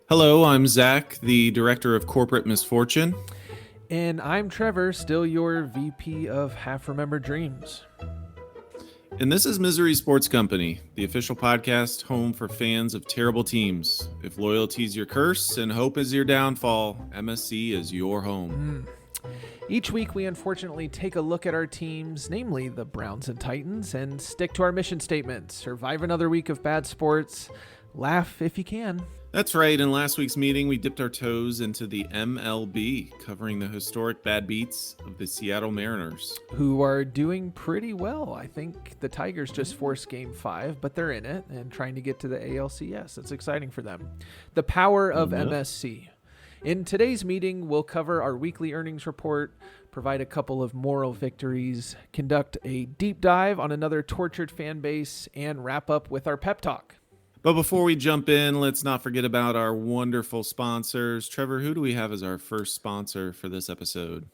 Hello, I'm Zach, the Director of Corporate Misfortune. And I'm Trevor, still your VP of Half Remembered Dreams. And this is Misery Sports Company, the official podcast home for fans of terrible teams. If loyalty is your curse and hope is your downfall, MSC is your home. Each week, we unfortunately take a look at our teams, namely the Browns and Titans, and stick to our mission statement: survive another week of bad sports, laugh if you can. That's right, in last week's meeting, we dipped our toes into the MLB, covering the historic bad beats of the Seattle Mariners. Who are doing pretty well. I think the Tigers just forced Game 5, but they're in it and trying to get to the ALCS. It's exciting for them. The power of MSC. In today's meeting, we'll cover our weekly earnings report, provide a couple of moral victories, conduct a deep dive on another tortured fan base, and wrap up with our pep talk. But before we jump in, let's not forget about our wonderful sponsors. Trevor, who do we have as our first sponsor for this episode?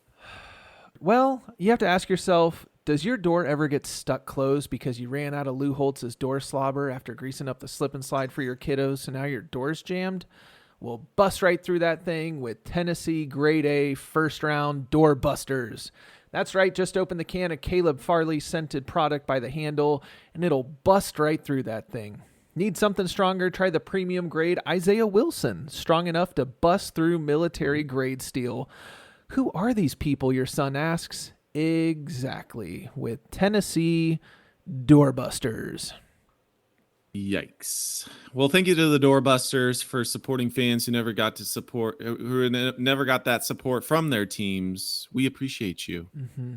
Well, you have to ask yourself, does your door ever get stuck closed because you ran out of Lou Holtz's door slobber after greasing up the slip and slide for your kiddos, so now your door's jammed? We'll bust right through that thing with Tennessee Grade A first round door busters. That's right, just open the can of Caleb Farley scented product by the handle and it'll bust right through that thing. Need something stronger? Try the premium grade Isaiah Wilson, strong enough to bust through military grade steel. Who are these people, your son asks? Exactly, with Tennessee Doorbusters. Yikes. Well, thank you to the Doorbusters for supporting fans who never got that support from their teams. We appreciate you. Mm-hmm.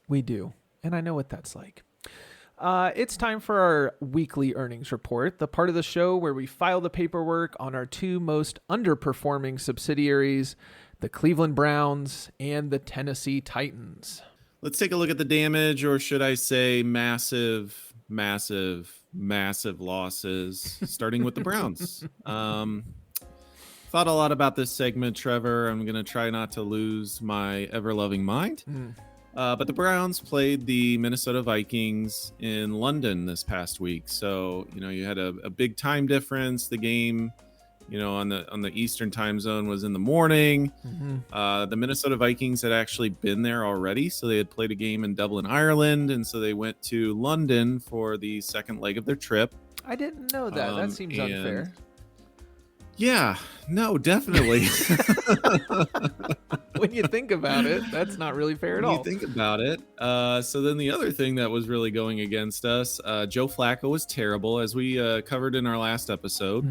We do, and I know what that's like. It's time for our weekly earnings report, the part of the show where we file the paperwork on our two most underperforming subsidiaries, the Cleveland Browns and the Tennessee Titans. Let's take a look at the damage, or should I say massive losses, starting with the Browns. Thought a lot about this segment, Trevor. I'm going to try not to lose my ever-loving mind. But the Browns played the Minnesota Vikings in London this past week. So, you had a big time difference. The game, on the Eastern time zone was in the morning. The Minnesota Vikings had actually been there already. So they had played a game in Dublin, Ireland. And so they went to London for the second leg of their trip. I didn't know that. That seems unfair. Yeah, no, definitely. When you think about it, that's not really fair at all. You think about it. So then the other thing that was really going against us, Joe Flacco was terrible, as we covered in our last episode.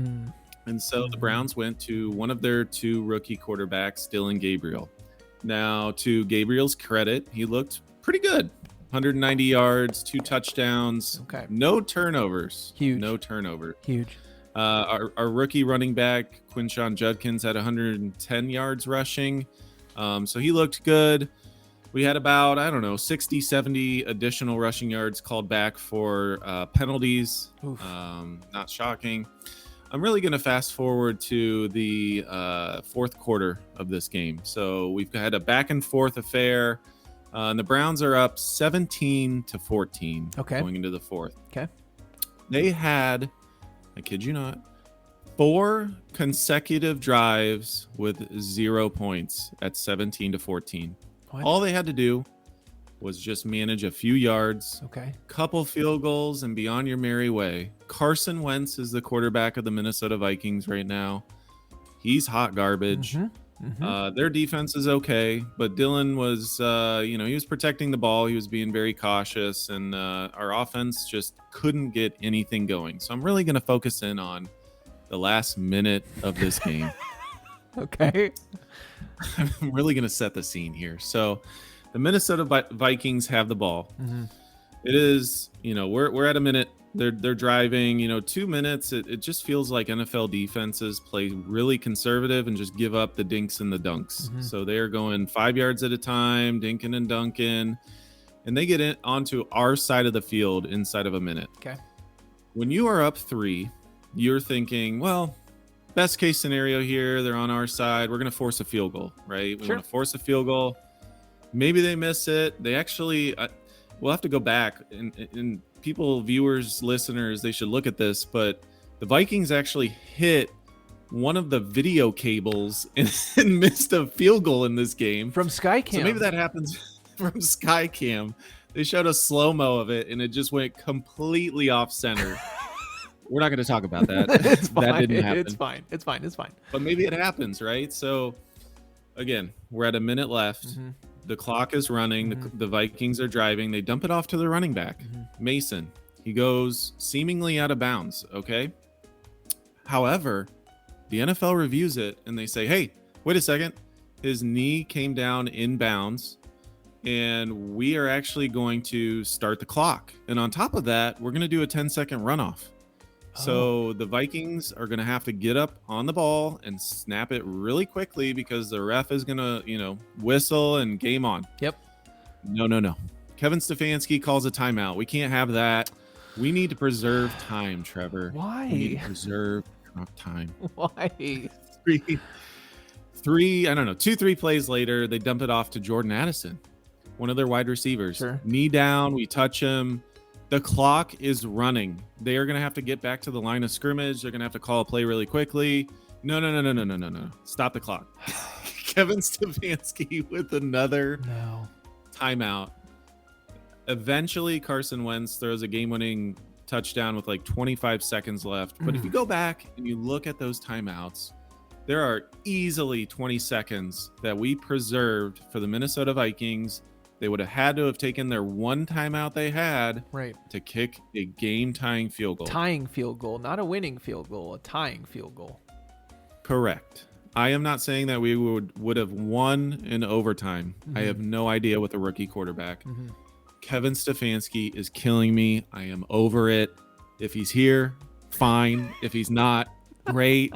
And so the Browns went to one of their two rookie quarterbacks, Dylan Gabriel. Now, to Gabriel's credit, he looked pretty good. 190 yards, 2 touchdowns, no turnovers. Huge. No turnover. Huge. Our rookie running back, Quinshon Judkins, had 110 yards rushing. So he looked good. We had about, 60, 70 additional rushing yards called back for penalties. Not shocking. I'm really going to fast forward to the fourth quarter of this game. So we've had a back and forth affair. And the Browns are up 17-14 going into the fourth. They had, I kid you not, 4 consecutive drives with 0 points at 17-14. All they had to do was just manage a few yards, couple field goals, and be on your merry way. Carson Wentz is the quarterback of the Minnesota Vikings right now. He's hot garbage. Their defense is okay, but Dylan was, he was protecting the ball. He was being very cautious, and our offense just couldn't get anything going. So I'm really going to focus in on the last minute of this game. I'm really going to set the scene here. So the Minnesota Vikings have the ball. It is, we're at a minute. They're driving, 2 minutes. It just feels like NFL defenses play really conservative and just give up the dinks and the dunks. So they're going 5 yards at a time, dinking and dunking, and they get onto our side of the field inside of a minute. When you are up 3, you're thinking, well, best case scenario here, they're on our side. We're going to force a field goal, right? We want to force a field goal. Maybe they miss it. They actually, we'll have to go back and people, viewers, listeners, they should look at this, but the Vikings actually hit one of the video cables and missed a field goal in this game. From Skycam. So maybe that happens from Skycam. They showed a slow-mo of it, and it just went completely off center. We're not going to talk about that. It's fine. That didn't happen. It's fine. But maybe it happens, right? So, again, we're at a minute left. Mm-hmm. The clock is running. Mm-hmm. The Vikings are driving. They dump it off to the running back, Mason. He goes seemingly out of bounds, okay? However, the NFL reviews it, and they say, hey, wait a second. His knee came down in bounds, and we are actually going to start the clock. And on top of that, we're going to do a 10-second runoff. So the Vikings are going to have to get up on the ball and snap it really quickly because the ref is going to, whistle and game on. Yep. No. Kevin Stefanski calls a timeout. We can't have that. We need to preserve time, Trevor. Why? We need to preserve time. Why? Two, 3 plays later, they dump it off to Jordan Addison, one of their wide receivers. Sure. Knee down, we touch him. The clock is running. They are going to have to get back to the line of scrimmage. They're going to have to call a play really quickly. No. Stop the clock. Kevin Stefanski with another timeout. Eventually, Carson Wentz throws a game-winning touchdown with like 25 seconds left. But if you go back and you look at those timeouts, there are easily 20 seconds that we preserved for the Minnesota Vikings. They would have had to have taken their one timeout they had to kick a game-tying field goal. Tying field goal, not a winning field goal, a tying field goal. Correct. I am not saying that we would have won in overtime. I have no idea with a rookie quarterback. Kevin Stefanski is killing me. I am over it. If he's here, fine. If he's not, great.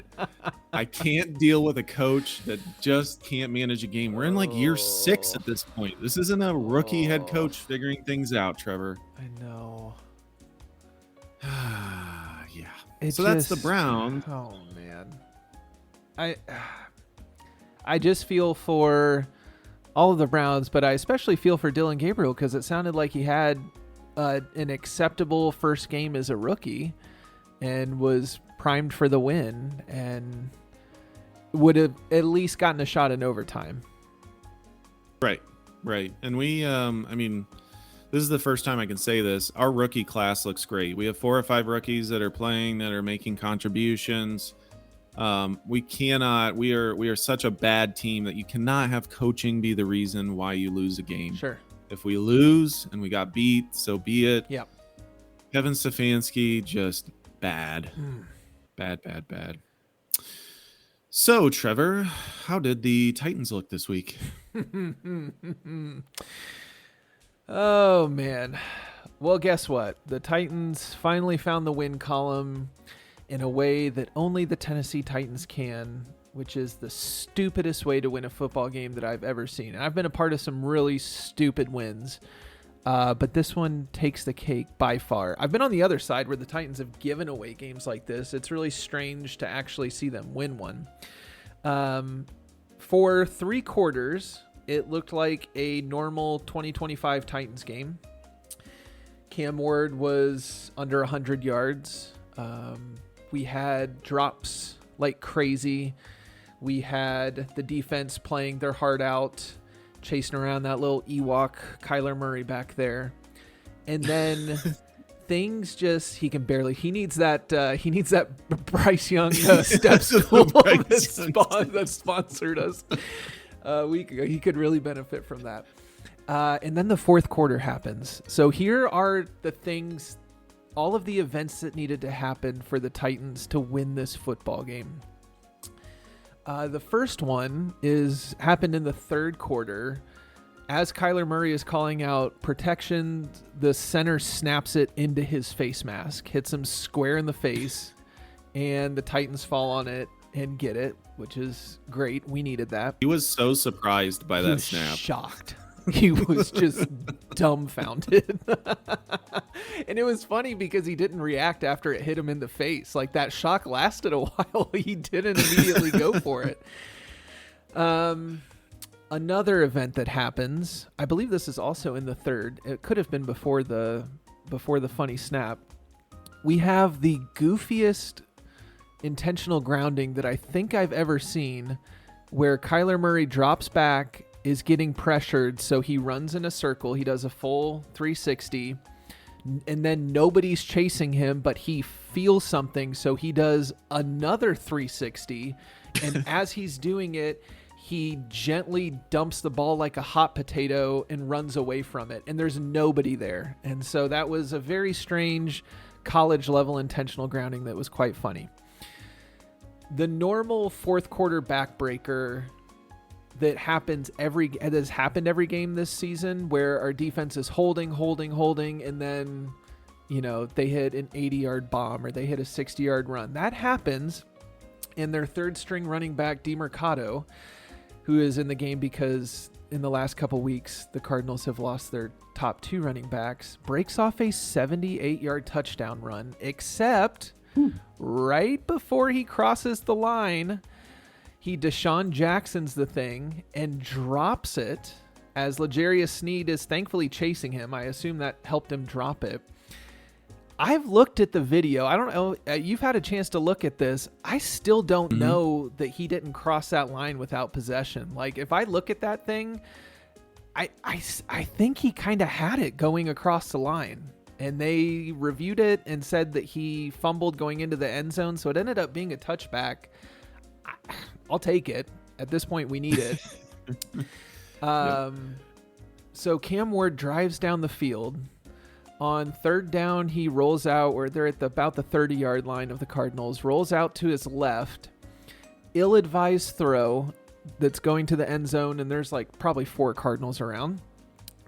I can't deal with a coach that just can't manage a game. We're in like year 6 at this point. This isn't a rookie head coach figuring things out, Trevor. I know. Yeah. So that's the Browns. Oh man. I just feel for all of the Browns, but I especially feel for Dylan Gabriel because it sounded like he had an acceptable first game as a rookie and was primed for the win and would have at least gotten a shot in overtime. Right. And we, this is the first time I can say this. Our rookie class looks great. We have 4 or 5 rookies that are playing, that are making contributions. We are such a bad team that you cannot have coaching be the reason why you lose a game. Sure. If we lose and we got beat, so be it. Yep. Kevin Stefanski, just bad. Bad. So, Trevor, how did the Titans look this week? Oh, man. Well, guess what? The Titans finally found the win column in a way that only the Tennessee Titans can, which is the stupidest way to win a football game that I've ever seen. And I've been a part of some really stupid wins, but this one takes the cake by far. I've been on the other side where the Titans have given away games like this. It's really strange to actually see them win one. For 3 quarters, it looked like a normal 2025 Titans game. Cam Ward was under 100 yards. We had drops like crazy. We had the defense playing their heart out, chasing around that little Ewok Kyler Murray back there. And then things just, he needs that Bryce Young step school that sponsored us a week ago. He could really benefit from that. And then the fourth quarter happens. So here are the things, all of the events that needed to happen for the Titans to win this football game. The first one happened in the third quarter. As Kyler Murray is calling out protection, the center snaps it into his face mask, hits him square in the face, and the Titans fall on it and get it, which is great. We needed that. He was so surprised by that snap. Shocked. He was just dumbfounded. And it was funny because he didn't react after it hit him in the face. Like, that shock lasted a while. He didn't immediately go for it. Another event that happens, I believe this is also in the third. It could have been before the funny snap. We have the goofiest intentional grounding that I think I've ever seen, where Kyler Murray drops back, is getting pressured, so he runs in a circle. He does a full 360, and then nobody's chasing him, but he feels something, so he does another 360, and as he's doing it, he gently dumps the ball like a hot potato and runs away from it, and there's nobody there. And so that was a very strange college-level intentional grounding that was quite funny. The normal fourth quarter backbreaker that has happened every game this season, where our defense is holding, and then, they hit an 80-yard bomb or they hit a 60-yard run. That happens, and their third string running back, DeMercado, who is in the game because in the last couple weeks, the Cardinals have lost their top two running backs, breaks off a 78-yard touchdown run, except right before he crosses the line, he Deshaun Jackson's the thing and drops it as L'Jarius Sneed is thankfully chasing him. I assume that helped him drop it. I've looked at the video. I don't know. You've had a chance to look at this. I still don't know that he didn't cross that line without possession. Like, if I look at that thing, I think he kind of had it going across the line. And they reviewed it and said that he fumbled going into the end zone. So it ended up being a touchback. I'll take it. At this point, we need it. So Cam Ward drives down the field. On third down, he rolls out, or they're at about the 30-yard line of the Cardinals, rolls out to his left. Ill-advised throw that's going to the end zone, and there's like probably 4 Cardinals around.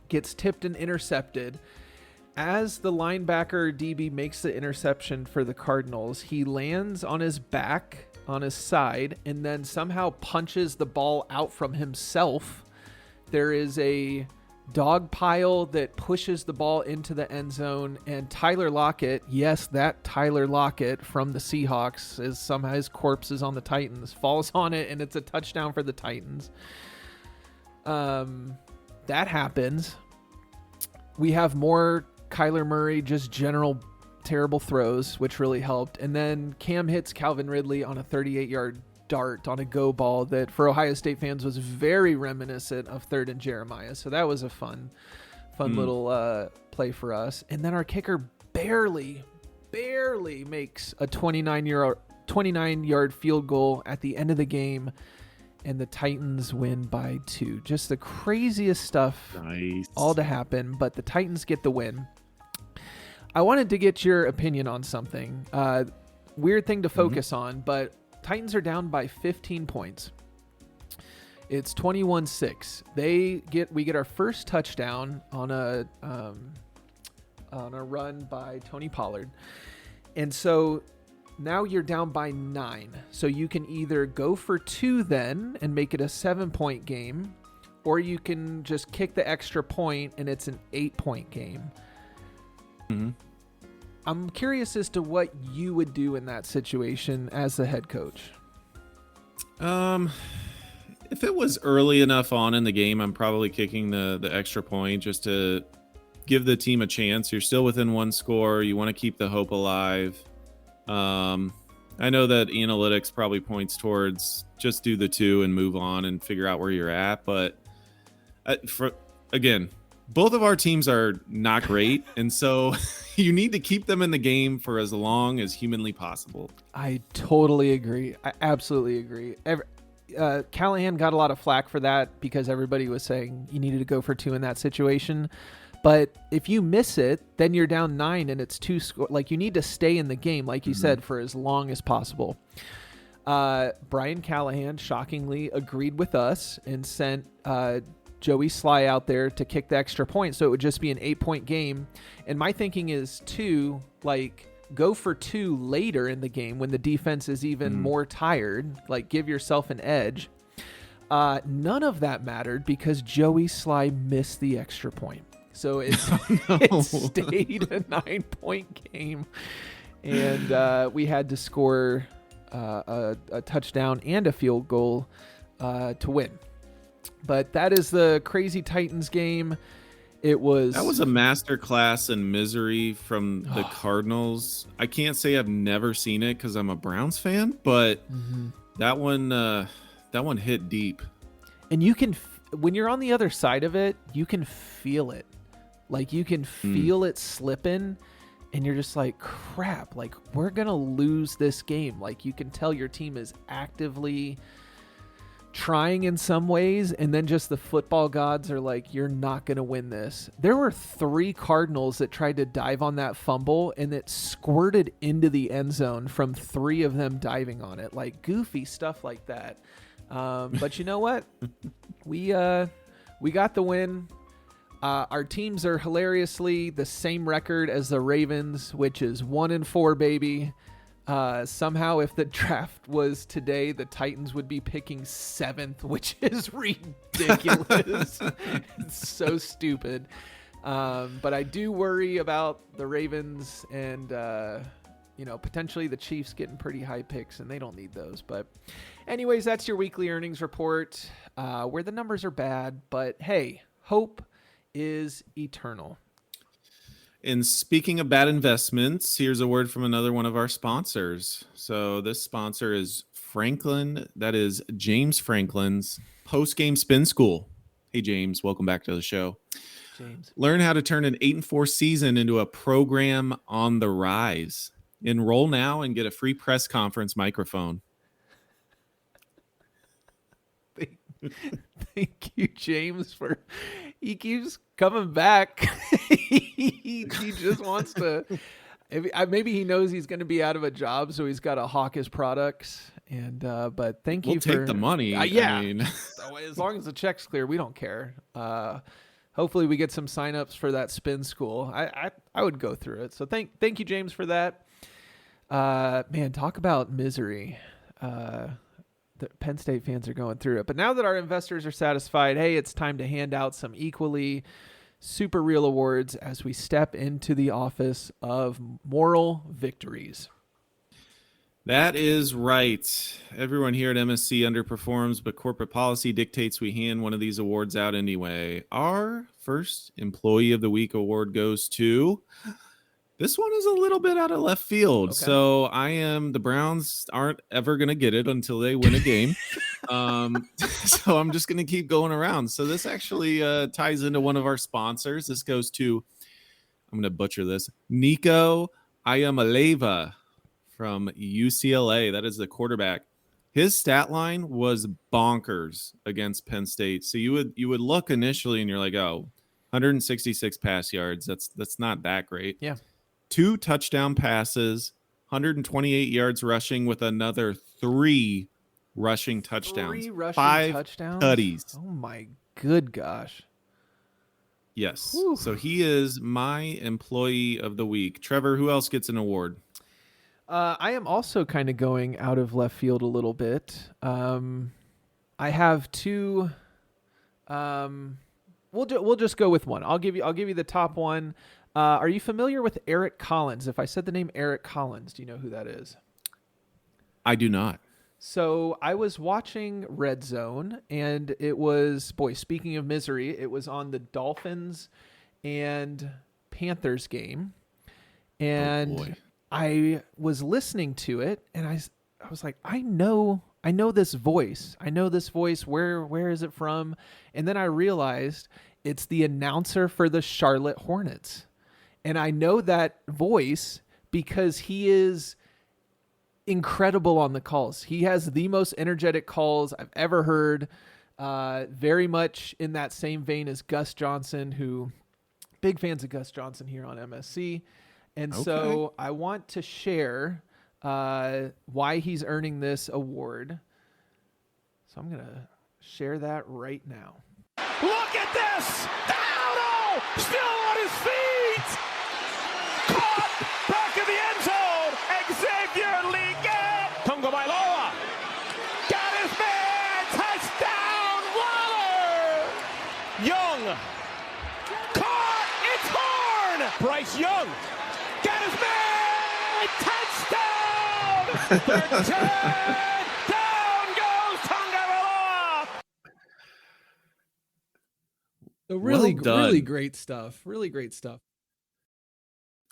Gets tipped and intercepted. As the linebacker DB makes the interception for the Cardinals, he lands on his back, on his side, and then somehow punches the ball out from himself. There is a dog pile that pushes the ball into the end zone, and Tyler Lockett, yes, that Tyler Lockett from the Seahawks, is somehow his corpse is on the Titans, falls on it, and it's a touchdown for the Titans. That happens. We have more Kyler Murray, just general terrible throws, which really helped. And then Cam hits Calvin Ridley on a 38-yard dart on a go ball that for Ohio State fans was very reminiscent of 3rd and Jeremiah. So that was a fun little play for us. And then our kicker barely makes a 29-yard field goal at the end of the game, and the Titans win by 2. Just the craziest stuff all to happen, but the Titans get the win. I wanted to get your opinion on something. Weird thing to focus on, but Titans are down by 15 points. It's 21-6. We get our first touchdown on a run by Tony Pollard. And so now you're down by 9. So you can either go for 2 then and make it a 7-point game, or you can just kick the extra point and it's an 8-point game. I'm curious as to what you would do in that situation as the head coach. If it was early enough on in the game, I'm probably kicking the extra point just to give the team a chance. You're still within 1 score. You want to keep the hope alive. I know that analytics probably points towards just do the 2 and move on and figure out where you're at. But both of our teams are not great, and so you need to keep them in the game for as long as humanly possible. I totally agree. I absolutely agree. Callahan got a lot of flack for that because everybody was saying you needed to go for 2 in that situation. But if you miss it, then you're down 9 and it's 2 score. Like, you need to stay in the game, like you said, for as long as possible. Brian Callahan shockingly agreed with us and sent Joey Sly out there to kick the extra point, so it would just be an 8-point game. And my thinking is go for 2 later in the game when the defense is even more tired, like give yourself an edge. None of that mattered because Joey Sly missed the extra point. So it stayed a 9-point game, and we had to score a touchdown and a field goal to win. But that is the crazy Titans game. It was... That was a masterclass in misery from the Cardinals. I can't say I've never seen it because I'm a Browns fan, but that one hit deep. And you can, when you're on the other side of it, you can feel it. Like, you can feel it slipping, and you're just like, crap, like, we're going to lose this game. Like, you can tell your team is actively trying in some ways, and then just the football gods are like, you're not going to win this. There were 3 Cardinals that tried to dive on that fumble, and it squirted into the end zone from 3 of them diving on it. Like, goofy stuff like that. But you know what? We got the win. Our teams are hilariously the same record as the Ravens, which is 1-4, baby. Somehow, if the draft was today, the Titans would be picking 7th, which is ridiculous. It's so stupid. But I do worry about the Ravens and, potentially the Chiefs getting pretty high picks, and they don't need those. But anyways, that's your weekly earnings report, where the numbers are bad. But hey, hope is eternal. And speaking of bad investments, here's a word from another one of our sponsors. So this sponsor is Franklin. That is James Franklin's post-game spin school. Hey, James, welcome back to the show. James. Learn how to turn an 8-4 season into a program on the rise. Enroll now and get a free press conference microphone. Thank you, James, he keeps coming back. he just wants to, maybe he knows he's going to be out of a job, so he's got to hawk his products. And but thank you for... We'll take the money. Yeah. I mean... As long as the check's clear, we don't care. Hopefully we get some signups for that spin school. I would go through it. So thank you, James, for that. Man, talk about misery. The Penn State fans are going through it. But now that our investors are satisfied, hey, it's time to hand out some equally super real awards as we step into the office of moral victories. That is right. Everyone here at MSC underperforms, but corporate policy dictates we hand one of these awards out anyway. Our first Employee of the Week award goes to... This one is a little bit out of left field. Okay. So the Browns aren't ever going to get it until they win a game. So I'm just going to keep going around. So this actually ties into one of our sponsors. This goes to, I'm going to butcher this, Nico Iamaleava from UCLA. That is the quarterback. His stat line was bonkers against Penn State. So you would look initially and you're like, oh, 166 pass yards. That's not that great. Yeah. 2 touchdown passes, 128 yards rushing with another 3 rushing touchdowns. 3 rushing 5 touchdowns? tutties. Oh, my good gosh. Yes. Whew. So he is my Employee of the Week. Trevor, who else gets an award? I am also kind of going out of left field a little bit. I have 2. We'll just go with one. I'll give you the top one. Are you familiar with Eric Collins? If I said the name Eric Collins, do you know who that is? I do not. So I was watching Red Zone, and it was, speaking of misery, it was on the Dolphins and Panthers game. And I was listening to it, and I was like, I know this voice. I know this voice. Where is it from? And then I realized it's the announcer for the Charlotte Hornets. And I know that voice because he is incredible on the calls. He has the most energetic calls I've ever heard. Very much in that same vein as Gus Johnson, who big fans of Gus Johnson here on MSC. And so I want to share why he's earning this award. So I'm going to share that right now. Look at this! Down! Still on his feet! Caught! Back in the end zone! Xavier Liggett! Tunga Bailoa! Got his man! Touchdown! Waller! Young! Caught! It's Horn! Bryce Young! Got his man! Touchdown! 13! Really, Well done. really great stuff. Really great stuff.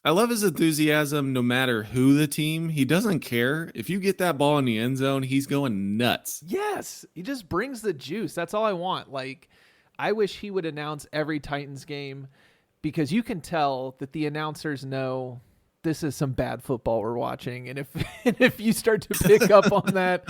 I love his enthusiasm no matter who the team. He doesn't care. If you get that ball in the end zone, he's going nuts. Yes, he just brings the juice. That's all I want. Like, I wish he would announce every Titans game because you can tell that the announcers know this is some bad football we're watching. And if you start to pick up on that,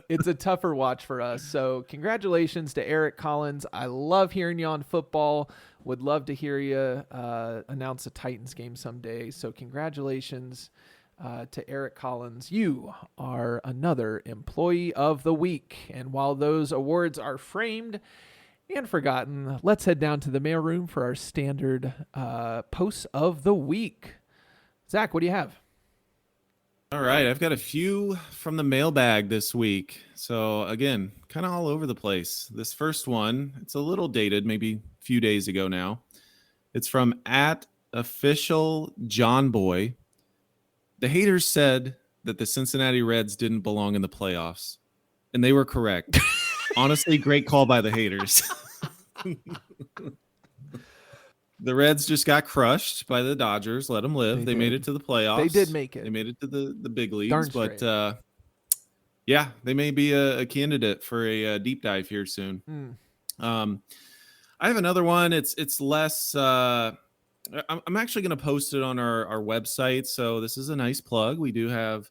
it's a tougher watch for us. So congratulations to Eric Collins. I love hearing you on football. Would love to hear you announce a Titans game someday. So congratulations to Eric Collins. You are another Employee of the Week. And while those awards are framed and forgotten, let's head down to the mailroom for our standard posts of the week. Zach, what do you have? All right, I've got a few from the mailbag this week. So again, kind of all over the place. This first one, it's a little dated, maybe a few days ago now. It's from @officialjohnboy. The haters said that the Cincinnati Reds didn't belong in the playoffs, and they were correct. Honestly, great call by the haters. The Reds just got crushed by the Dodgers. Let them live. They made it to the playoffs. They did make it. They made it to the big leagues. Darn but straight. yeah, they may be a candidate for a deep dive here soon. I have another one. It's less. I'm actually going to post it on our website. So this is a nice plug. We do have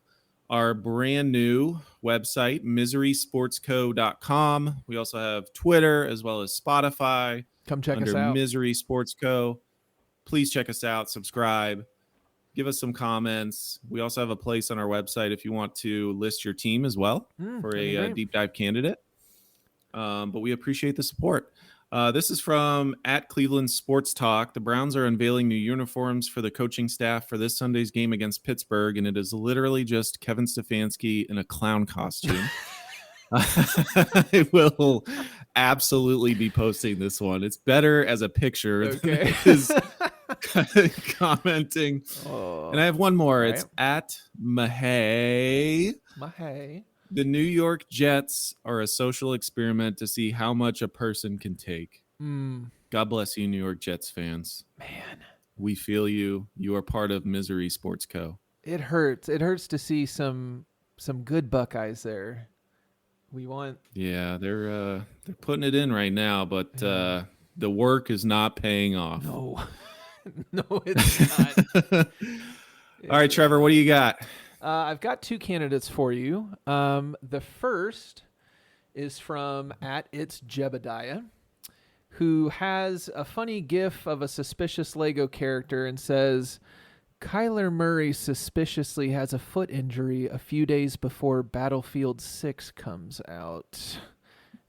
our brand new website, miserysportsco.com. We also have Twitter as well as Spotify. Come check under us out. Misery Sports Co. Please check us out, subscribe, give us some comments. We also have a place on our website if you want to list your team as well for a deep dive candidate. But we appreciate the support. This is from @Cleveland Sports Talk. The Browns are unveiling new uniforms for the coaching staff for this Sunday's game against Pittsburgh, and it is literally just Kevin Stefanski in a clown costume. I will absolutely be posting this one. It's better as a picture than it is commenting. And I have one more. It's @Mahay. Mahay. The New York Jets are a social experiment to see how much a person can take. God bless you, New York Jets fans. Man, we feel you. You are part of Misery Sports Co. It hurts. It hurts to see some good Buckeyes there. We want. Yeah, they're putting it in right now, but the work is not paying off. No, no, it's not. All right, Trevor, what do you got? I've got two candidates for you. The first is from @itsjebediah, who has a funny gif of a suspicious Lego character and says, Kyler Murray suspiciously has a foot injury a few days before Battlefield 6 comes out.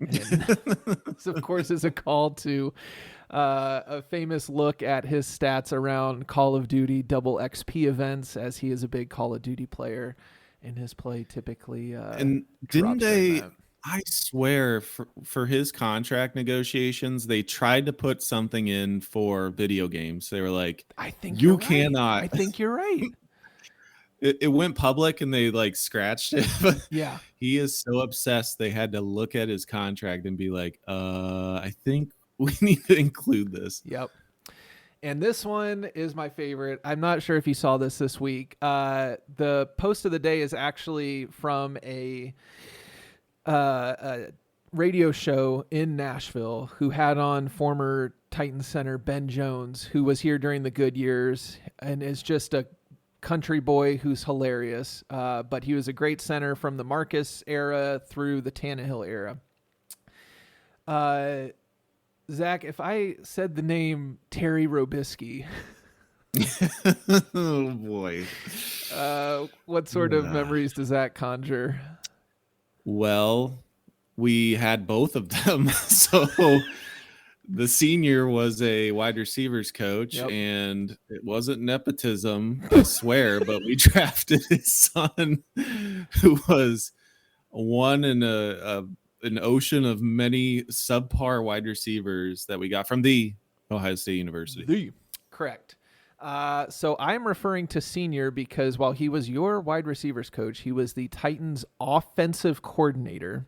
And this, of course, is a call to a famous look at his stats around Call of Duty double XP events, as he is a big Call of Duty player, and his play typically and didn't they? I swear, for his contract negotiations, they tried to put something in for video games. They were like, "I think you you're cannot." Right. I think you're right. It went public and they like scratched it. But yeah, he is so obsessed. They had to look at his contract and be like, I think we need to include this. Yep. And this one is my favorite. I'm not sure if you saw this week. The post of the day is actually from a radio show in Nashville who had on former Titans center Ben Jones, who was here during the good years and is just a country boy who's hilarious. But he was a great center from the Marcus era through the Tannehill era. Zach, if I said the name Terry Robisky, oh boy, what sort of memories does that conjure? Well, we had both of them. So the senior was a wide receivers coach, and it wasn't nepotism, I swear, but we drafted his son, who was one in an ocean of many subpar wide receivers that we got from the Ohio State University. Correct. So I'm referring to senior because while he was your wide receivers coach, he was the Titans offensive coordinator,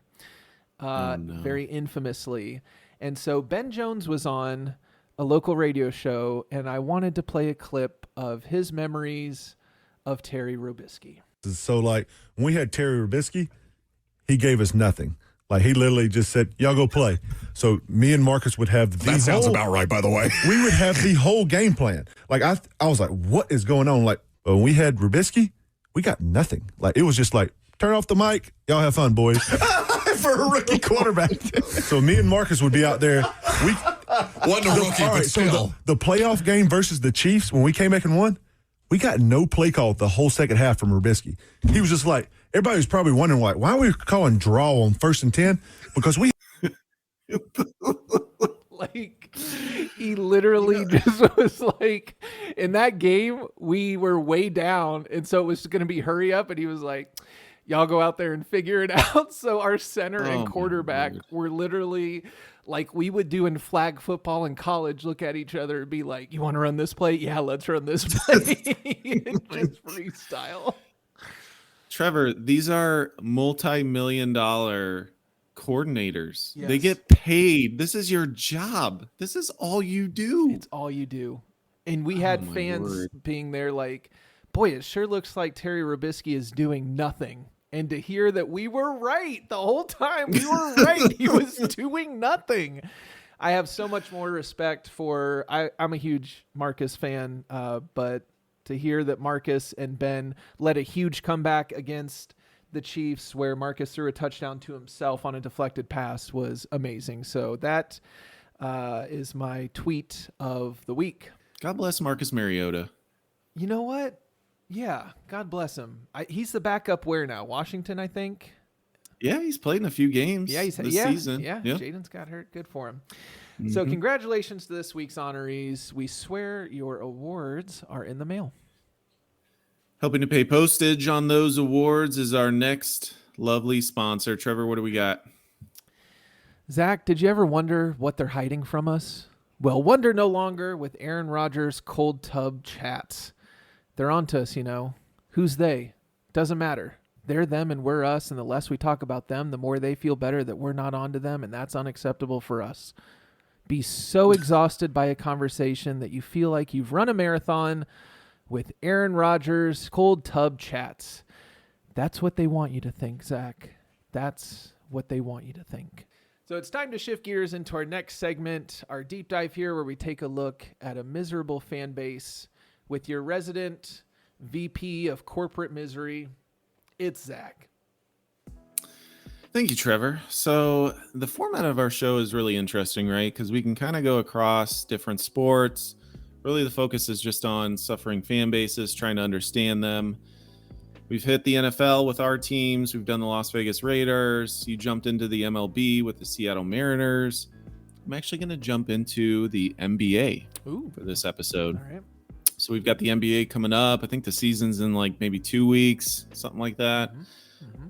very infamously. And so Ben Jones was on a local radio show, and I wanted to play a clip of his memories of Terry Robiskie. So, like, when we had Terry Robiskie, he gave us nothing. Like, he literally just said, y'all go play. So me and Marcus would have the That sounds about right, by the way. We would have the whole game plan. Like, I was like, what is going on? Like, when we had Robiskie, we got nothing. Like, it was just like, turn off the mic. Y'all have fun, boys. For a rookie quarterback. So me and Marcus would be out there. Wasn't a rookie, but still. So the playoff game versus the Chiefs, when we came back and won, we got no play call the whole second half from Robiskie. He was just like, everybody was probably wondering, like, why are we calling draw on 1st and 10? Because we Like, he literally just was like, in that game, we were way down. And so it was going to be hurry up. And he was like, y'all go out there and figure it out. So our center and quarterback were literally like we would do in flag football in college, look at each other and be like, you want to run this play? Yeah, let's run this play. And just freestyle. Trevor, these are multi-million-dollar coordinators. Yes. They get paid. This is your job. This is all you do. It's all you do. And we had my fans word. being there like, boy, it sure looks like Terry Robiskie is doing nothing. And to hear that we were right the whole time, we were right. He was doing nothing. I have so much more respect for, I'm a huge Marcus fan, but to hear that Marcus and Ben led a huge comeback against the Chiefs where Marcus threw a touchdown to himself on a deflected pass was amazing. So that is my tweet of the week. God bless Marcus Mariota. You know what? Yeah, God bless him. He's the backup where now? Washington, I think. Yeah, he's played in a few games this season. Yeah, Jaden's got hurt. Good for him. So congratulations to this week's honorees. We swear your awards are in the mail. Helping to pay postage on those awards is our next lovely sponsor. Trevor, what do we got? Zach, did you ever wonder what they're hiding from us? Well, wonder no longer with Aaron Rodgers' Cold Tub Chats. They're on to us, you know. Who's they? Doesn't matter. They're them and we're us, and the less we talk about them, the more they feel better that we're not on to them, and that's unacceptable for us. Be so exhausted by a conversation that you feel like you've run a marathon with Aaron Rodgers' Cold Tub Chats. That's what they want you to think, Zach. That's what they want you to think. So it's time to shift gears into our next segment, our deep dive here, where we take a look at a miserable fan base with your resident VP of corporate misery. It's Zach. Thank you, Trevor. So the format of our show is really interesting, right? Because we can kind of go across different sports. Really, the focus is just on suffering fan bases, trying to understand them. We've hit the NFL with our teams. We've done the Las Vegas Raiders. You jumped into the MLB with the Seattle Mariners. I'm actually going to jump into the NBA for this episode. All right. So we've got the NBA coming up. I think the season's in like maybe 2 weeks, something like that.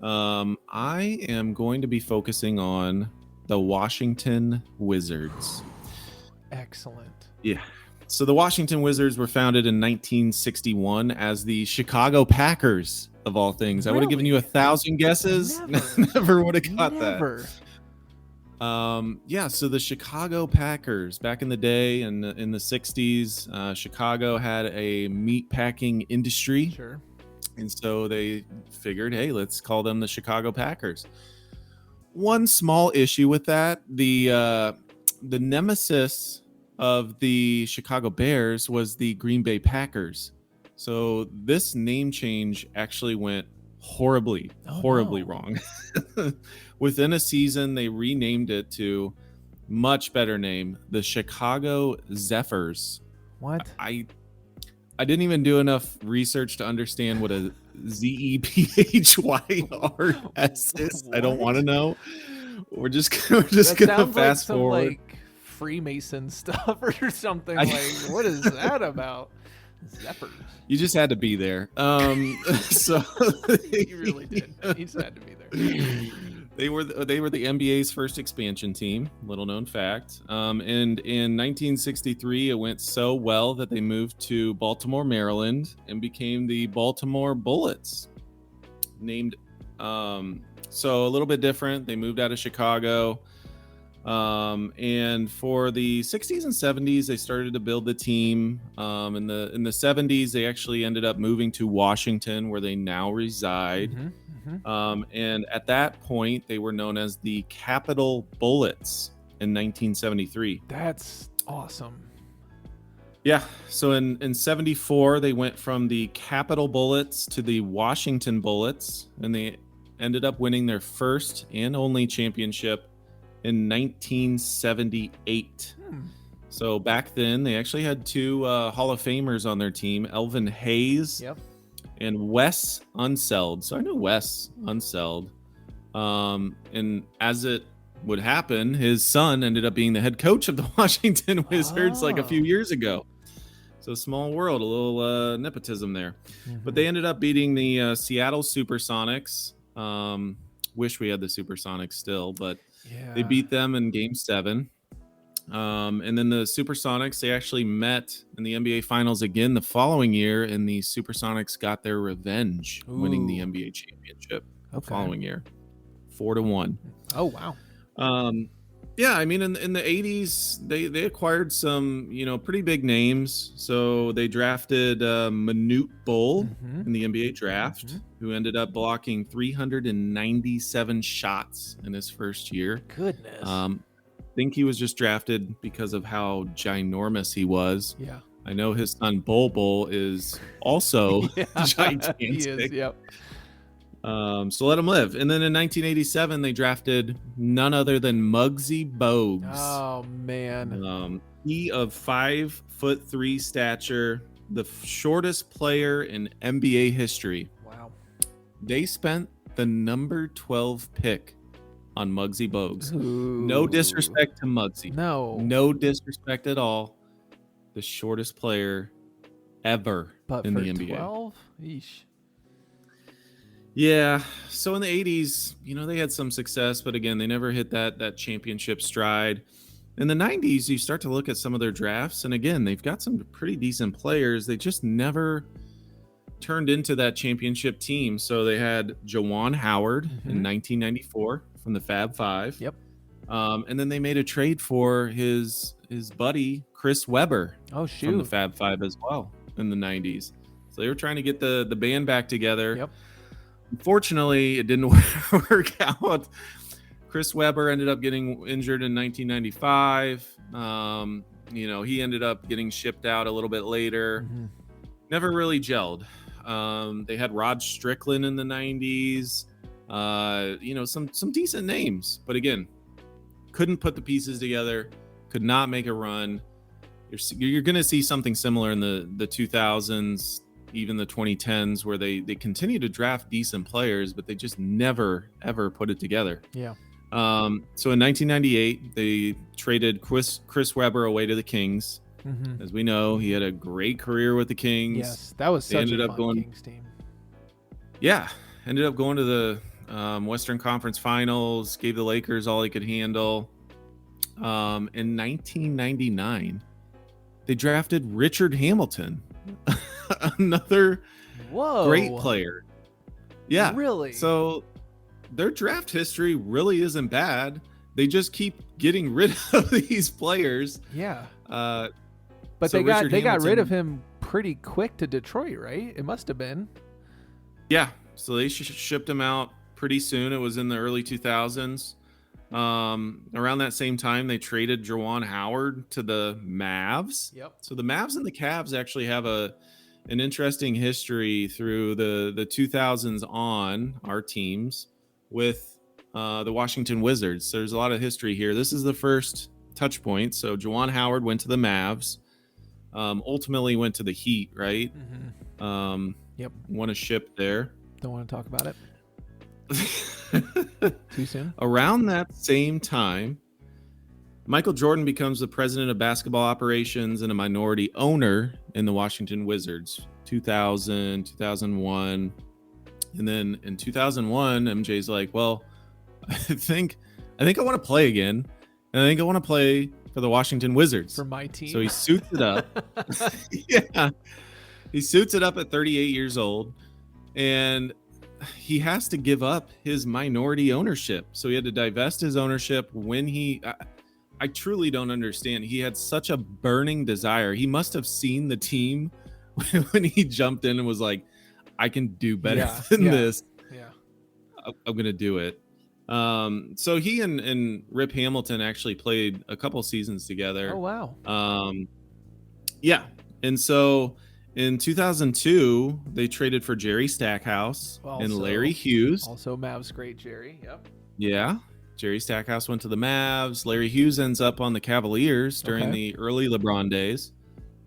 I am going to be focusing on the Washington Wizards. Excellent. Yeah. So the Washington Wizards were founded in 1961 as the Chicago Packers, of all things. I would have given you 1,000 guesses. Never would have got that. So the Chicago Packers, back in the day in the 60s, Chicago had a meat packing industry. Sure. And so they figured, hey, let's call them the Chicago Packers. One small issue with that, the nemesis of the Chicago Bears was the Green Bay Packers. So this name change actually went horribly wrong. Within a season, they renamed it to much better name, the Chicago Zephyrs. What? I didn't even do enough research to understand what a ZEPHYRS is. I don't want to know. We're just gonna fast forward. Like Freemason stuff or something. Like, what is that about? Zephyrs. You just had to be there. So You really did. You just had to be there. They were the NBA's first expansion team, little known fact. And in 1963, it went so well that they moved to Baltimore, Maryland, and became the Baltimore Bullets. Named, so a little bit different. They moved out of Chicago. And for the 60s and 70s, they started to build the team. In the 70s, they actually ended up moving to Washington, where they now reside. And at that point, they were known as the Capitol Bullets in 1973. That's awesome. Yeah. So in 74, they went from the Capitol Bullets to the Washington Bullets, and they ended up winning their first and only championship in 1978. So back then, they actually had two Hall of Famers on their team, Elvin Hayes and Wes Unseld. So I know Wes Unseld. And as it would happen, his son ended up being the head coach of the Washington Wizards like a few years ago. So small world, a little nepotism there. But they ended up beating the Seattle Supersonics. Wish we had the Supersonics still, but they beat them in Game 7. And then the Supersonics, they actually met in the NBA Finals again the following year, and the Supersonics got their revenge, winning the NBA championship the following year, 4-1. Oh, wow. Yeah, I mean, in the 80s, they acquired some, pretty big names. So they drafted Manute Bol in the NBA draft, who ended up blocking 397 shots in his first year. Goodness. I think he was just drafted because of how ginormous he was. Yeah. I know his son Bol is also gigantic. He is, yep. So let him live. And then in 1987, they drafted none other than Muggsy Bogues. Oh, man. He of 5'3" stature, the shortest player in NBA history. Wow. They spent the number 12 pick on Muggsy Bogues. Ooh. No disrespect to Muggsy. No disrespect at all. The shortest player ever in the NBA. 12? Eesh. Yeah. So in the 80s, they had some success, but again, they never hit that championship stride. In the 90s, you start to look at some of their drafts, and again, they've got some pretty decent players. They just never turned into that championship team. So they had Juwan Howard in 1994 from the Fab Five. Yep. And then they made a trade for his buddy Chris Webber. Oh, shoot. From the Fab Five as well in the 90s. So they were trying to get the band back together. Yep. Unfortunately, it didn't work out. Chris Webber ended up getting injured in 1995. He ended up getting shipped out a little bit later. Never really gelled. They had Rod Strickland in the 90s. Some decent names, but again, couldn't put the pieces together. Could not make a run. You're going to see something similar in the 2000s. Even the 2010s, where they continue to draft decent players, but they just never, ever put it together. Yeah. So in 1998, they traded Chris Webber away to the Kings. As we know, he had a great career with the Kings. Yes, that was such a fun Kings team. Yeah, ended up going to the Western Conference Finals, gave the Lakers all he could handle. In 1999, they drafted Richard Hamilton. Another great player. Yeah. Really? So their draft history really isn't bad. They just keep getting rid of these players. Yeah. But they got rid of him pretty quick to Detroit, right? It must have been. Yeah. So they shipped him out pretty soon. It was in the early 2000s. Around that same time, they traded Juwan Howard to the Mavs. Yep. So the Mavs and the Cavs actually have an interesting history through the 2000s on our teams with the Washington Wizards. So there's a lot of history here. This is the first touch point. So Juwan Howard went to the Mavs, ultimately went to the Heat, right? Yep. Won a ship there. Don't want to talk about it. Too soon? Around that same time, Michael Jordan becomes the president of basketball operations and a minority owner in the Washington Wizards, 2000, 2001. And then in 2001, MJ's like, well, I think I want to play again. And I think I want to play for the Washington Wizards. For my team. So he suits it up. Yeah. He suits it up at 38 years old. And he has to give up his minority ownership. So he had to divest his ownership when I truly don't understand. He had such a burning desire. He must have seen the team when he jumped in and was like, I can do better than this. Yeah. I'm going to do it. So he and Rip Hamilton actually played a couple seasons together. Oh, wow. Yeah. And so in 2002, they traded for Jerry Stackhouse and Larry Hughes. Also Mavs great Jerry. Yep. Yeah. Jerry Stackhouse went to the Mavs. Larry Hughes ends up on the Cavaliers during the early LeBron days.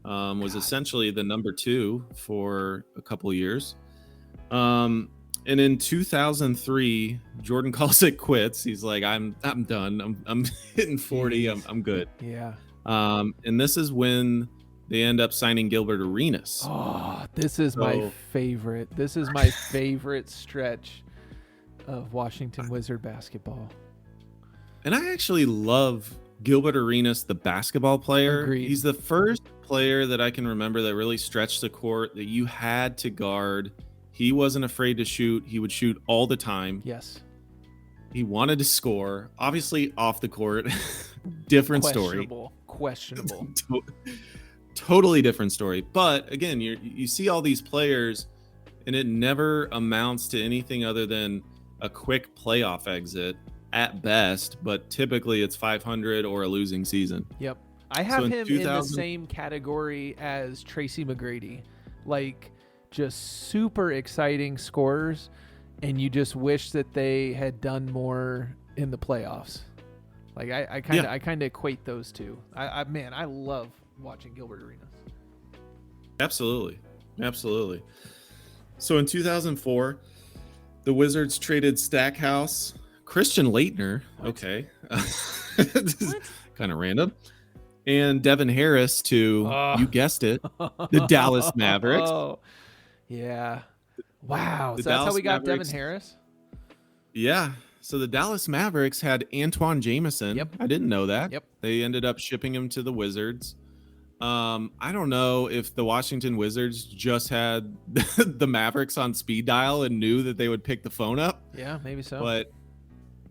Was essentially the number 2 for a couple years. And in 2003, Jordan calls it quits. He's like, I'm done. I'm hitting 40. I'm good. Yeah. And this is when they end up signing Gilbert Arenas. Oh, this is my favorite. This is my favorite stretch of Washington Wizard basketball. And I actually love Gilbert Arenas, the basketball player. Agreed. He's the first player that I can remember that really stretched the court, that you had to guard. He wasn't afraid to shoot. He would shoot all the time. Yes. He wanted to score. Obviously, off the court, different story. Questionable. Totally different story. But again, you see all these players, and it never amounts to anything other than a quick playoff exit at best, but typically it's 500 or a losing season. Yep. I have him in the same category as Tracy McGrady. Like, just super exciting scorers, and you just wish that they had done more in the playoffs. Like, I kind of equate those two. I love watching Gilbert Arenas. Absolutely. So in 2004, the Wizards traded Stackhouse, Christian Laettner. Okay. This is kind of random. And Devin Harris to, you guessed it, the Dallas Mavericks. Oh, yeah. Wow. So that's Dallas how we got Mavericks, Devin Harris? Yeah. So the Dallas Mavericks had Antoine Jameson. Yep. I didn't know that. Yep. They ended up shipping him to the Wizards. I don't know if the Washington Wizards just had the Mavericks on speed dial and knew that they would pick the phone up. Yeah, maybe so. But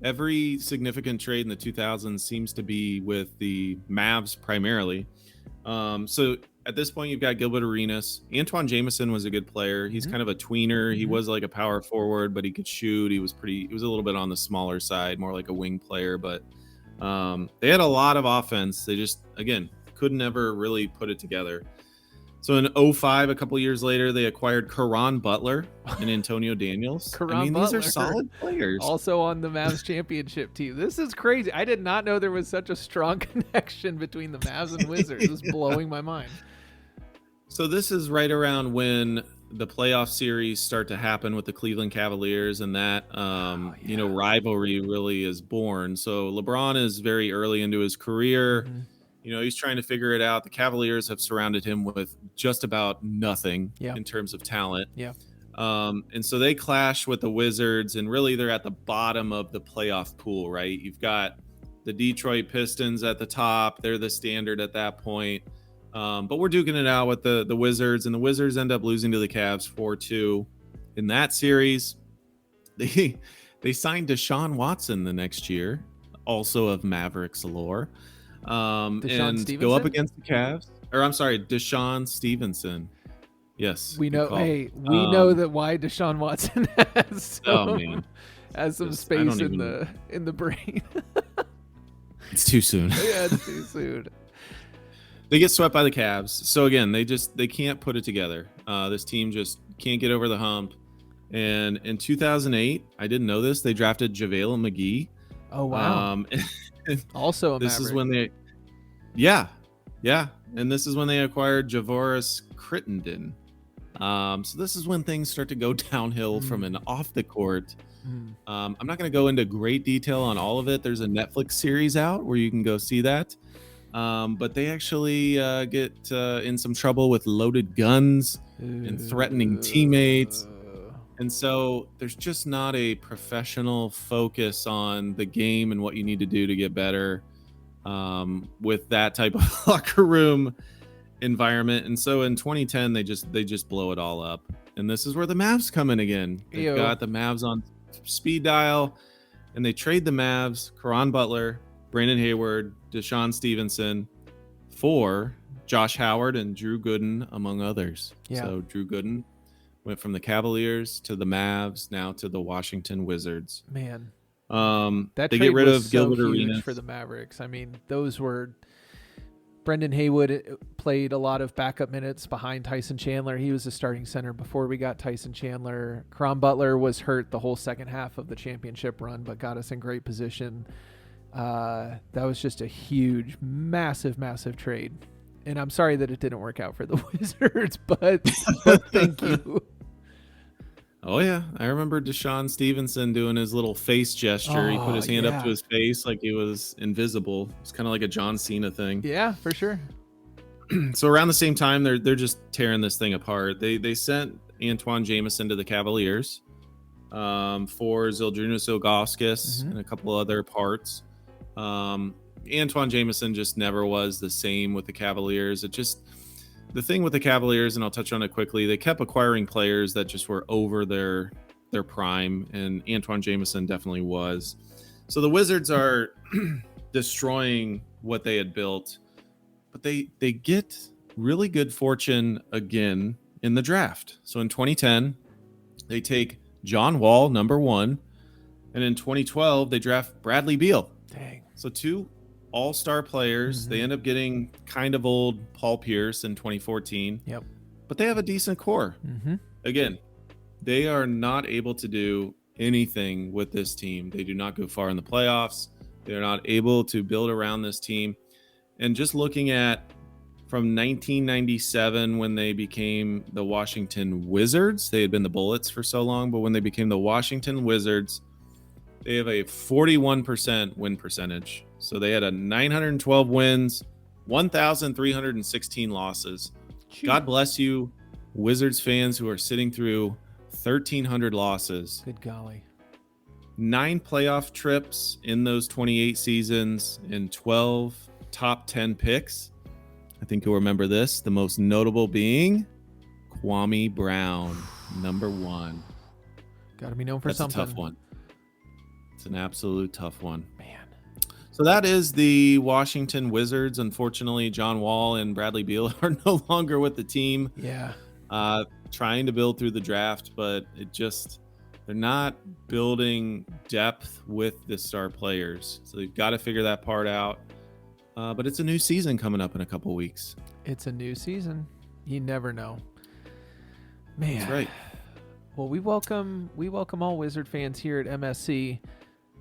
every significant trade in the 2000s seems to be with the Mavs primarily. So at this point, you've got Gilbert Arenas. Antoine Jameson was a good player. He's kind of a tweener. He was like a power forward, but he could shoot. He was a little bit on the smaller side, more like a wing player. But they had a lot of offense. They just, again, couldn't ever really put it together. So in 2005, a couple years later, they acquired Caron Butler and Antonio Daniels. These are solid players. Also on the Mavs championship team. This is crazy. I did not know there was such a strong connection between the Mavs and Wizards. This is blowing my mind. So this is right around when the playoff series start to happen with the Cleveland Cavaliers, and that rivalry really is born. So LeBron is very early into his career. He's trying to figure it out. The Cavaliers have surrounded him with just about nothing in terms of talent. Yeah. And so they clash with the Wizards, and really they're at the bottom of the playoff pool, right? You've got the Detroit Pistons at the top. They're the standard at that point. But we're duking it out with the Wizards, and the Wizards end up losing to the Cavs 4-2. In that series, they signed Deshaun Watson the next year, also of Mavericks lore. And Stevenson? Go up against the Cavs. Or I'm sorry, Deshaun Stevenson. Yes. We know. Hey, we know that why Deshaun Watson has some space in the brain. It's too soon. Yeah, it's too soon. They get swept by the Cavs. So again, they can't put it together. This team just can't get over the hump. And in 2008, I didn't know this, they drafted JaVale McGee. Oh wow. Also a this Maverick. is when they and this is when they acquired Javoris Crittenden. So this is when things start to go downhill from an off the court. I'm not going to go into great detail on all of it. There's a Netflix series out where you can go see that. But they actually get in some trouble with loaded guns and threatening teammates. And so there's just not a professional focus on the game and what you need to do to get better with that type of locker room environment. And so in 2010, they just blow it all up. and this is where the Mavs come in again. They've Ew. got the Mavs on speed dial, and they trade the Mavs, Caron Butler, Brandon Hayward, Deshaun Stevenson for Josh Howard and Drew Gooden, among others. Yeah. So Drew Gooden went from the Cavaliers to the Mavs, now to the Washington Wizards. Man, That that they trade get rid was of Gilbert so huge Arenas for the Mavericks. I mean, those were Brendan Haywood played a lot of backup minutes behind Tyson Chandler. He was the starting center before we got Tyson Chandler. Caron Butler was hurt the whole second half of the championship run, but got us in great position. That was just a huge, massive, massive trade. And I'm sorry that it didn't work out for the Wizards, but thank you. Oh yeah, I remember Deshaun Stevenson doing his little face gesture. He put his hand up to his face like he was invisible. It's kind of like a John Cena thing. Yeah, for sure. So around the same time, they're just tearing this thing apart. They sent Antoine Jameson to the Cavaliers for Zydrunas Ilgauskas and a couple other parts. Antoine Jameson just never was the same with the Cavaliers. The thing with the Cavaliers, and I'll touch on it quickly, they kept acquiring players that just were over their prime, and Antoine Jameson definitely was. So the Wizards are destroying what they had built, but they get really good fortune again in the draft. So in 2010, they take John Wall, number 1, and in 2012, they draft Bradley Beal. Dang. So 2 all-star players. They end up getting kind of old Paul Pierce in 2014. Yep. But they have a decent core. Again, they are not able to do anything with this team. They do not go far in the playoffs. They're not able to build around this team. And just looking at from 1997, when they became the Washington Wizards, they had been the Bullets for so long, but when they became the Washington Wizards, they have a 41% win percentage. So they had a 912 wins, 1,316 losses. God bless you, Wizards fans who are sitting through 1,300 losses. Good golly. 9 playoff trips in those 28 seasons and 12 top 10 picks. I think you'll remember this. The most notable being Kwame Brown, number 1. Got to be known for That's something. a tough one. It's an absolute tough one. Man. So that is the Washington Wizards. Unfortunately, John Wall and Bradley Beal are no longer with the team. Yeah. Trying to build through the draft, but they're not building depth with the star players. So they've got to figure that part out. But it's a new season coming up in a couple weeks. It's a new season. You never know. Man. That's right. Well, we welcome all Wizard fans here at MSC.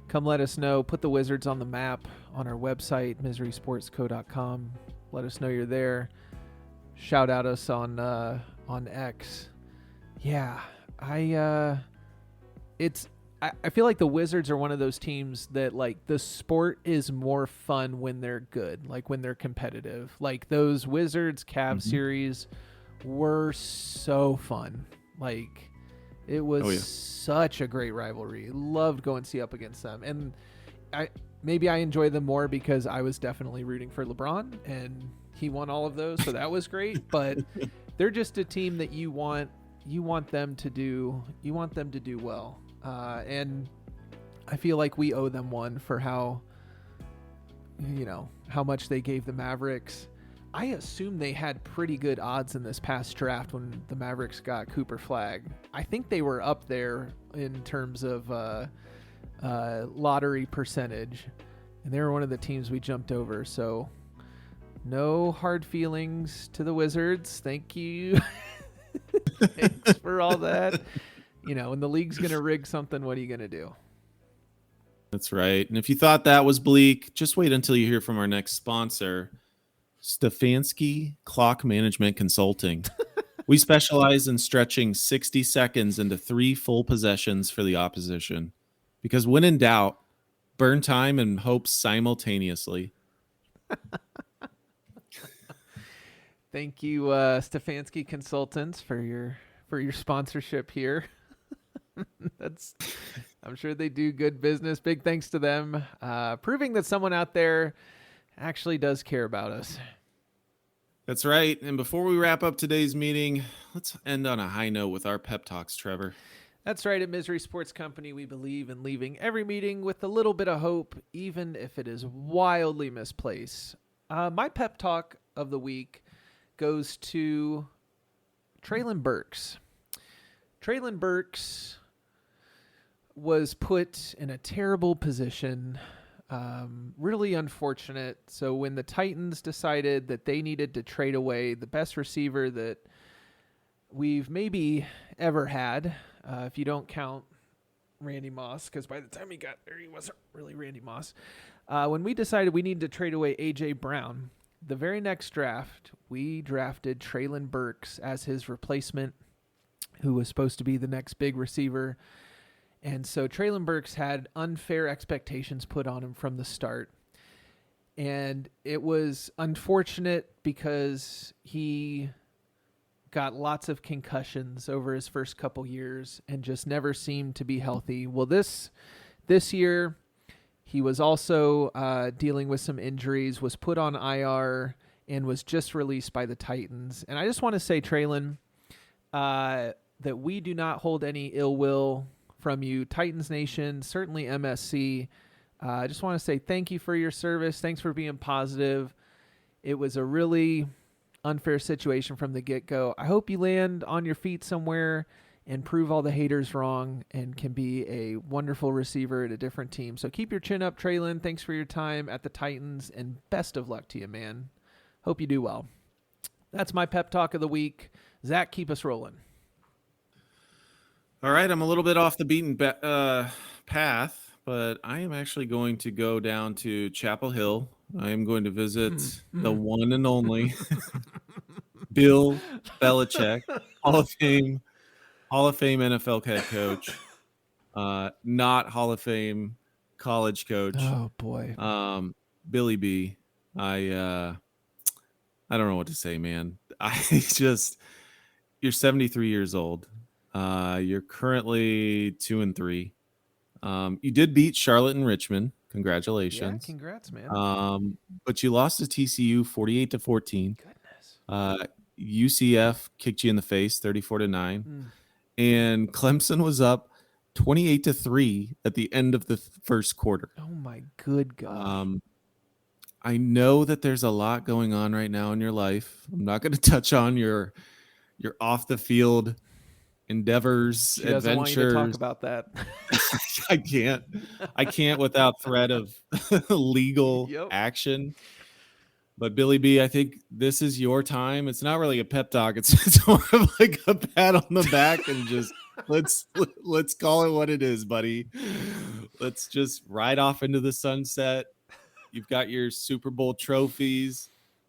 Come let us know. Put the Wizards on the map on our website, miserysportsco.com. Let us know you're there. Shout out us on X. Yeah, I feel like the Wizards are one of those teams that, like, the sport is more fun when they're good, like when they're competitive. Like those Wizards Cavs series were so fun. Like it was such a great rivalry. Loved going to see up against them. And maybe I enjoy them more because I was definitely rooting for LeBron and he won all of those, so that was great. But they're just a team that you want them to do well. And I feel like we owe them one for how much they gave the Mavericks. I assume they had pretty good odds in this past draft when the Mavericks got Cooper Flagg. I think they were up there in terms of lottery percentage, and they were one of the teams we jumped over. So no hard feelings to the Wizards. Thank you. Thanks for all that. When the league's going to rig something, what are you going to do? That's right. And if you thought that was bleak, just wait until you hear from our next sponsor, Stefanski Clock Management Consulting. We specialize in stretching 60 seconds into 3 full possessions for the opposition. Because when in doubt, burn time and hope simultaneously. Thank you, Stefanski Consultants, for your sponsorship here. I'm sure they do good business. Big thanks to them, proving that someone out there actually does care about us. That's right. And before we wrap up today's meeting, let's end on a high note with our pep talks, Trevor. That's right. At Misery Sports Company, we believe in leaving every meeting with a little bit of hope, even if it is wildly misplaced. My pep talk of the week goes to Treylon Burks. Treylon Burks was put in a terrible position, really unfortunate. So when the Titans decided that they needed to trade away the best receiver that we've maybe ever had, if you don't count Randy Moss, because by the time he got there, he wasn't really Randy Moss. When we decided we needed to trade away A.J. Brown, the very next draft, we drafted Treylon Burks as his replacement, who was supposed to be the next big receiver. And so Treylon Burks had unfair expectations put on him from the start. And it was unfortunate because he got lots of concussions over his first couple years and just never seemed to be healthy. Well, this year, he was also dealing with some injuries, was put on IR, and was just released by the Titans. And I just want to say, Treylon, that we do not hold any ill will from you, Titans Nation, certainly MSC. I just want to say thank you for your service. Thanks for being positive. It was a really unfair situation from the get-go. I hope you land on your feet somewhere and prove all the haters wrong and can be a wonderful receiver at a different team. So keep your chin up, Treylon. Thanks for your time at the Titans, and best of luck to you, man. Hope you do well. That's my pep talk of the week. Zach, keep us rolling. All right, I'm a little bit off the beaten path, but I am actually going to go down to Chapel Hill. I am going to visit the one and only Bill Belichick, Hall of Fame NFL head coach, not Hall of Fame college coach. Oh boy, Billy B. I don't know what to say, man. You're 73 years old. You're currently 2-3. You did beat Charlotte and Richmond. Congratulations. Yeah, congrats, man. But you lost to TCU 48-14. Goodness. UCF kicked you in the face 34-9. And Clemson was up 28-3 at the end of the first quarter. Oh my good God. I know that there's a lot going on right now in your life. I'm not going to touch on your off the field endeavors, she doesn't adventures. want you to talk about that. I can't without threat of legal action. But Billy B, I think this is your time. It's not really a pep talk. It's more of like a pat on the back and just let's call it what it is, buddy. Let's just ride off into the sunset. You've got your Super Bowl trophies.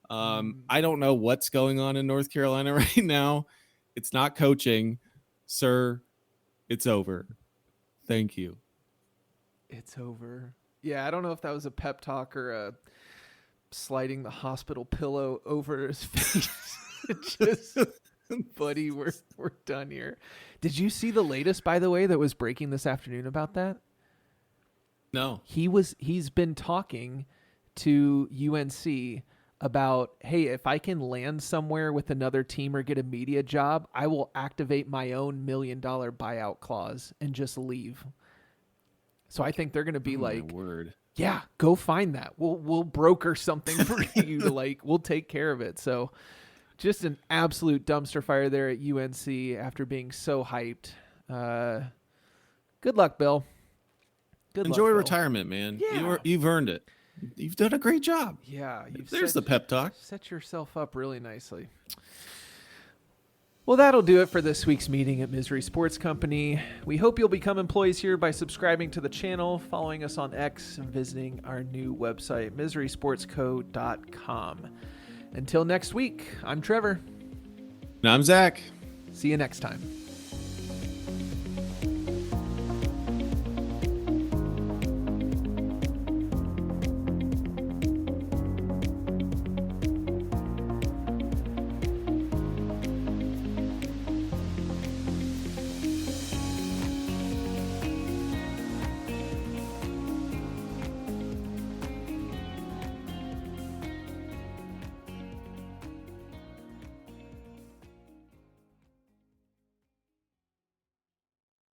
I don't know what's going on in North Carolina right now. It's not coaching. Sir, it's over. Thank you. It's over. Yeah, I don't know if that was a pep talk or a sliding the hospital pillow over his face. Just, buddy, we're done here. Did you see the latest, by the way, that was breaking this afternoon about that? No. He's been talking to UNC about, hey, if I can land somewhere with another team or get a media job, I will activate my own $1 million buyout clause and just leave. So I think they're going to be like, word. Yeah, go find that. We'll broker something for you to we'll take care of it. So just an absolute dumpster fire there at UNC after being so hyped. Good luck, Bill. Enjoy retirement, man. Yeah. You've earned it. You've done a great job. Yeah. There's the pep talk. Set yourself up really nicely. Well, that'll do it for this week's meeting at Misery Sports Company. We hope you'll become employees here by subscribing to the channel, following us on X, and visiting our new website, miserysportsco.com. Until next week, I'm Trevor. And I'm Zach. See you next time.